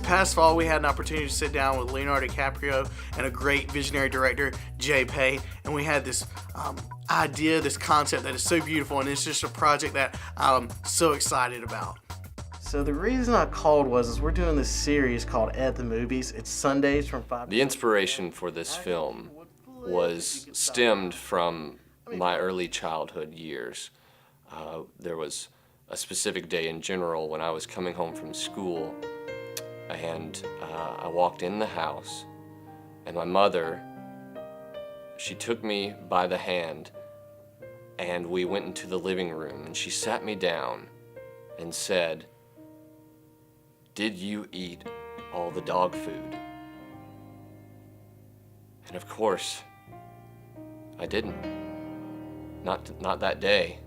past fall, we had an opportunity to sit down with Leonardo DiCaprio and a great visionary director, JPeay, and we had this idea, this concept that is so beautiful, and it's just a project that I'm so excited about. So the reason I called was we're doing this series called At the Movies. It's Sundays from 5 to The inspiration for this film was stemmed from my early childhood years. There was a specific day in general when I was coming home from school, and I walked in the house, and my mother, she took me by the hand, and we went into the living room, and she sat me down and said, "Did you eat all the dog food?" And of course, I didn't. Not that day.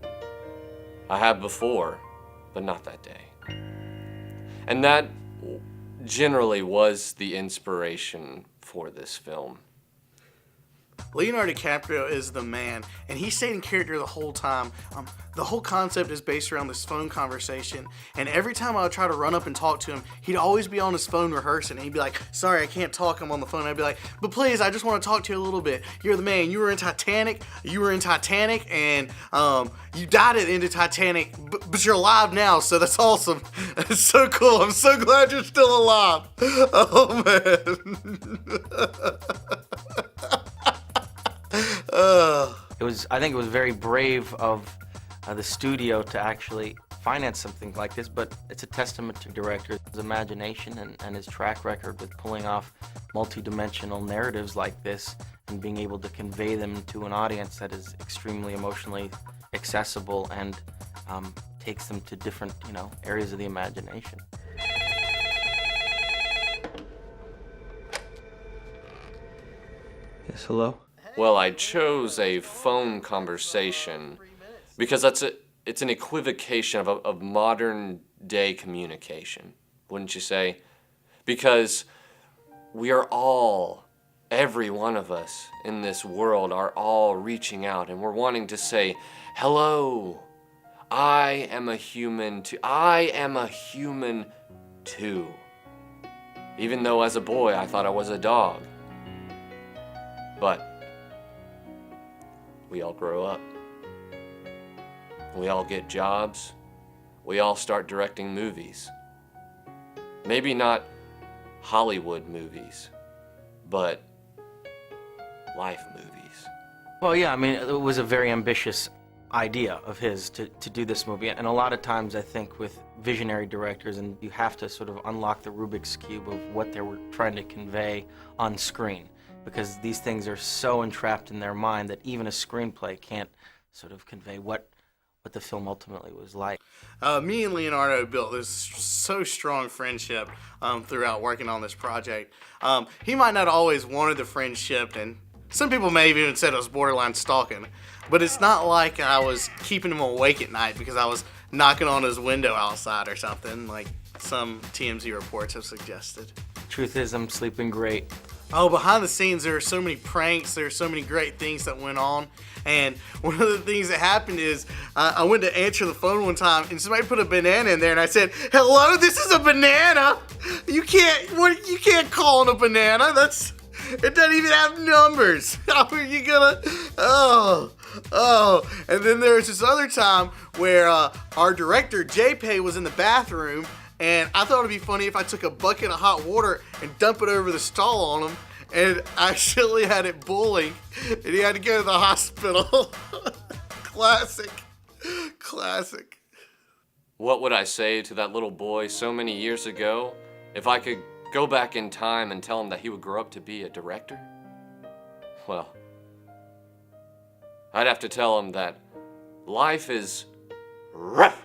I have before, but not that day. And that generally was the inspiration for this film. Leonardo DiCaprio is the man, and he stayed in character the whole time. The whole concept is based around this phone conversation, and every time I would try to run up and talk to him, he'd always be on his phone rehearsing, and he'd be like, "Sorry, I can't talk, I'm on the phone." I'd be like, "But please, I just want to talk to you a little bit. You're the man. You were in Titanic, and you died at the end of Titanic, but you're alive now, so that's awesome. It's so cool. I'm so glad you're still alive." Oh, man. I think it was very brave of the studio to actually finance something like this, but it's a testament to director's imagination and his track record with pulling off multi-dimensional narratives like this and being able to convey them to an audience that is extremely emotionally accessible and takes them to different, areas of the imagination. Yes, hello? Well, I chose a phone conversation because it's an equivocation of modern day communication, wouldn't you say? Because we are all, every one of us in this world are all reaching out, and we're wanting to say, "Hello, I am a human too. I am a human too." Even though as a boy I thought I was a dog. But we all grow up. We all get jobs. We all start directing movies. Maybe not Hollywood movies, but life movies. Well, yeah, it was a very ambitious idea of his to do this movie, and a lot of times I think with visionary directors, and you have to sort of unlock the Rubik's Cube of what they were trying to convey on screen, because these things are so entrapped in their mind that even a screenplay can't sort of convey what the film ultimately was like. Me and Leonardo built this so strong friendship throughout working on this project. He might not always wanted the friendship, and some people may have even said it was borderline stalking, but it's not like I was keeping him awake at night because I was knocking on his window outside or something, like some TMZ reports have suggested. Truth is, I'm sleeping great. Oh, behind the scenes, there are so many pranks, there are so many great things that went on, and one of the things that happened is I went to answer the phone one time, and somebody put a banana in there, and I said, "Hello, this is a banana. You can't call it a banana. It doesn't even have numbers. How are you gonna? Oh." And then there was this other time where our director JPeay was in the bathroom. And I thought it'd be funny if I took a bucket of hot water and dump it over the stall on him, and I actually had it boiling, and he had to go to the hospital. Classic. What would I say to that little boy so many years ago if I could go back in time and tell him that he would grow up to be a director? Well, I'd have to tell him that life is rough.